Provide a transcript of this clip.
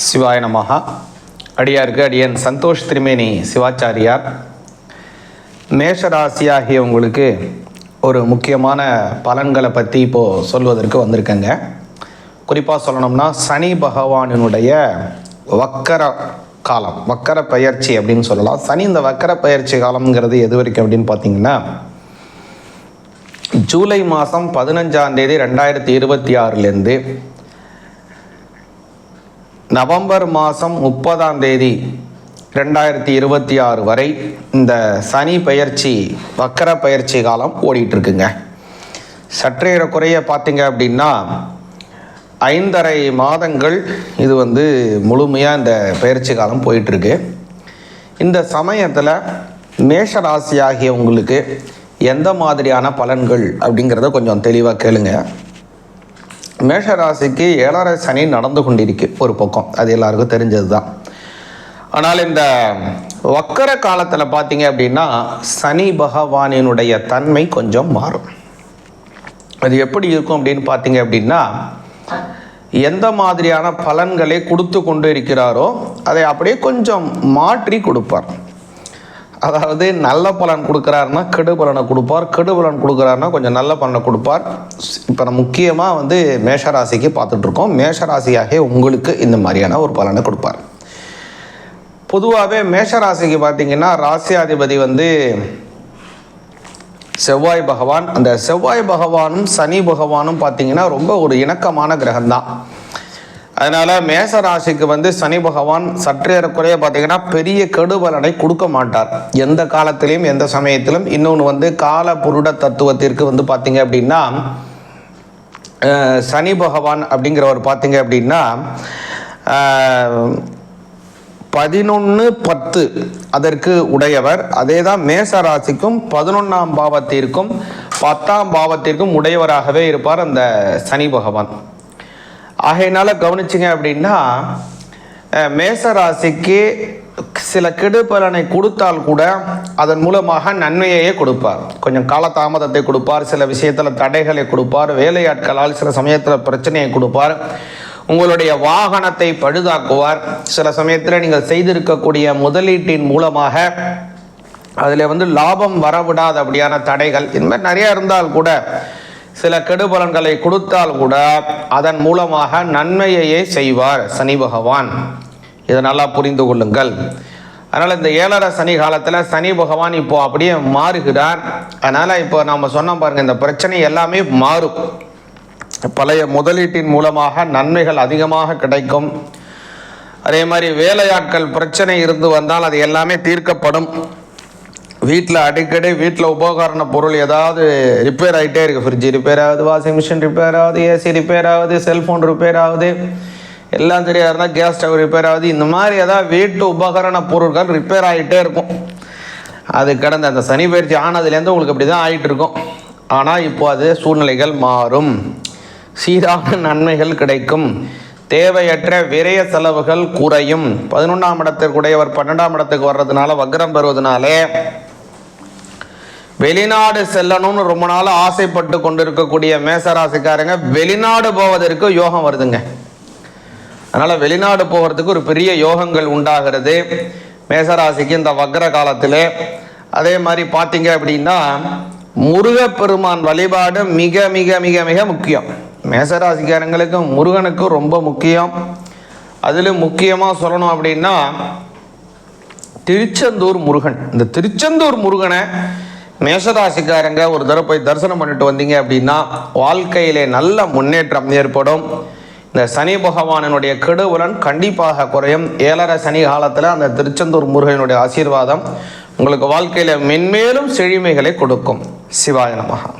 சிவாய நமஹா. அடியாருக்கு அடியன் சந்தோஷ் திருமேனி சிவாச்சாரியார். மேஷராசியாகிய உங்களுக்கு ஒரு முக்கியமான பலன்களை பற்றி இப்போது சொல்வதற்கு வந்திருக்கேங்க. குறிப்பாக சொல்லணும்னா சனி பகவானினுடைய வக்கர காலம், வக்கர பயிற்சி அப்படின்னு சொல்லலாம். சனி இந்த வக்கர பயிற்சி காலம்ங்கிறது எது வரைக்கும் அப்படின்னு பார்த்தீங்கன்னா ஜூலை மாதம் 15ஆம் தேதி 2026 நவம்பர் மாதம் 30ஆம் தேதி 2026 வரை இந்த சனி பயிற்சி வக்கர பயிற்சி காலம் ஓடிட்டுருக்குங்க. சற்றேற குறைய பார்த்தீங்க அப்படின்னா 5.5 மாதங்கள் இது முழுமையாக இந்த பயிற்சி காலம் போயிட்டுருக்கு. இந்த சமயத்தில் மேஷராசியாகிய உங்களுக்கு எந்த மாதிரியான பலன்கள் அப்படிங்கிறத கொஞ்சம் தெளிவாக கேளுங்க. மேஷராசிக்கு 7.5 சனி நடந்து கொண்டிருக்கு ஒரு பக்கம், அது எல்லாருக்கும் தெரிஞ்சது தான். ஆனால் இந்த வக்கர காலத்தில் பார்த்தீங்க அப்படின்னா சனி பகவானினுடைய தன்மை கொஞ்சம் மாறும். அது எப்படி இருக்கும் அப்படின்னு பார்த்தீங்க அப்படின்னா எந்த மாதிரியான பலன்களை கொடுத்து கொண்டு இருக்கிறாரோ அதை அப்படியே கொஞ்சம் மாற்றி கொடுப்பார். அதாவது நல்ல பலன் கொடுக்குறாருன்னா கெடு பலனை கொடுப்பார், கெடு பலன் கொடுக்குறாருன்னா கொஞ்சம் நல்ல பலனை கொடுப்பார். இப்போ நம்ம முக்கியமாக மேஷராசிக்கு பார்த்துட்ருக்கோம். மேஷராசியாகவே உங்களுக்கு இந்த மாதிரியான ஒரு பலனை கொடுப்பார். பொதுவாகவே மேஷராசிக்கு பார்த்திங்கன்னா ராசியாதிபதி செவ்வாய் பகவான். அந்த செவ்வாய் பகவானும் சனி பகவானும் பார்த்திங்கன்னா ரொம்ப ஒரு இணக்கமான கிரகம்தான். அதனால் மேஷராசிக்கு சனி பகவான் சற்றேறக்குறைய பார்த்திங்கன்னா பெரிய கெடுபலனை கொடுக்க மாட்டார் எந்த காலத்திலையும் எந்த சமயத்திலும். இன்னொன்று கால புருட தத்துவத்திற்கு பார்த்திங்க அப்படின்னா சனி பகவான் அப்படிங்கிறவர் பார்த்திங்க அப்படின்னா 11-10 அதற்கு உடையவர். அதே தான் மேஷராசிக்கும் 11ஆம் பாவத்திற்கும் 10ஆம் பாவத்திற்கும் உடையவராகவே இருப்பார் அந்த சனி பகவான். ஆகையினால கவனிச்சிங்க அப்படின்னா மேஷராசிக்கு சில கெடு பலனை கொடுத்தால் கூட அதன் மூலமாக நன்மையையே கொடுப்பார். கொஞ்சம் காலதாமதத்தை கொடுப்பார், சில விஷயத்தில் தடைகளை கொடுப்பார், வேலையாட்களால் சில சமயத்தில் பிரச்சனையை கொடுப்பார், உங்களுடைய வாகனத்தை பழுதாக்குவார். சில சமயத்தில் நீங்கள் செய்திருக்கக்கூடிய முதலீட்டின் மூலமாக அதில் லாபம் வரவிடாத அப்படியான தடைகள் இந்த மாதிரி நிறையா இருந்தால் கூட சில கெடுபலன்களை கொடுத்தால் கூட அதன் மூலமாக நன்மையையே செய்வார் சனி பகவான். இதை நல்லா புரிந்து கொள்ளுங்கள். அதனால் இந்த 7.5 சனி காலத்தில் சனி பகவான் இப்போ அப்படியே மாறுகிறார். அதனால் இப்போ நம்ம சொன்னோம் பாருங்கள், இந்த பிரச்சனை எல்லாமே மாறும். பழைய முதலீட்டின் மூலமாக நன்மைகள் அதிகமாக கிடைக்கும். அதே மாதிரி வேலையாட்கள் பிரச்சனை இருந்து வந்தால் அது எல்லாமே தீர்க்கப்படும். வீட்டில் அடிக்கடி வீட்டில் உபகரண பொருள் ஏதாவது ரிப்பேர் ஆகிட்டே இருக்குது. ஃப்ரிட்ஜ் ரிப்பேர் ஆகுது, வாஷிங் மிஷின் ரிப்பேர் ஆகுது, ஏசி ரிப்பேர் ஆகுது, செல்ஃபோன் ரிப்பேர் ஆகுது, எல்லாம் சரியாக இருந்தால் கேஸ் ஸ்டவ் ரிப்பேர் ஆகுது. இந்த மாதிரி ஏதாவது வீட்டு உபகரண பொருட்கள் ரிப்பேர் ஆகிட்டே இருக்கும். அது கடந்த அந்த சனி பயிற்சி ஆனதுலேருந்து உங்களுக்கு அப்படி தான் ஆகிட்டு இருக்கும். ஆனால் இப்போ அது சூழ்நிலைகள் மாறும், சீரான நன்மைகள் கிடைக்கும், தேவையற்ற விரய செலவுகள் குறையும். 11ஆம் இடத்திற்குடையவர் 12ஆம் இடத்துக்கு வர்றதுனால வக்ரம் பெறுவதனாலே வெளிநாடு செல்லணும்னு ரொம்ப நாள் ஆசைப்பட்டு கொண்டிருக்கக்கூடிய மேஷராசிக்காரங்க வெளிநாடு போவதற்கு யோகம் வருதுங்க. அதனால் வெளிநாடு போகிறதுக்கு ஒரு பெரிய யோகங்கள் உண்டாகிறது மேஷராசிக்கு இந்த வக்ர காலத்தில். அதே மாதிரி பார்த்தீங்க அப்படின்னா முருகப்பெருமான் வழிபாடு மிக மிக மிக மிக முக்கியம். மேஷராசிக்காரங்களுக்கு முருகனுக்கு ரொம்ப முக்கியம். அதில் முக்கியமாக சொல்லணும் அப்படின்னா திருச்செந்தூர் முருகன். இந்த திருச்செந்தூர் முருகனை மேஷராசிக்காரங்க ஒரு தடவை போய் தரிசனம் பண்ணிட்டு வந்தீங்க அப்படின்னா வாழ்க்கையிலே நல்ல முன்னேற்றம் ஏற்படும். இந்த சனி பகவானினுடைய கெடுபலன் கண்டிப்பாக குறையும். 7.5 சனி காலத்தில் அந்த திருச்செந்தூர் முருகனுடைய ஆசீர்வாதம் உங்களுக்கு வாழ்க்கையில் மென்மேலும் செழுமைகளை கொடுக்கும். சிவாய நமஹா.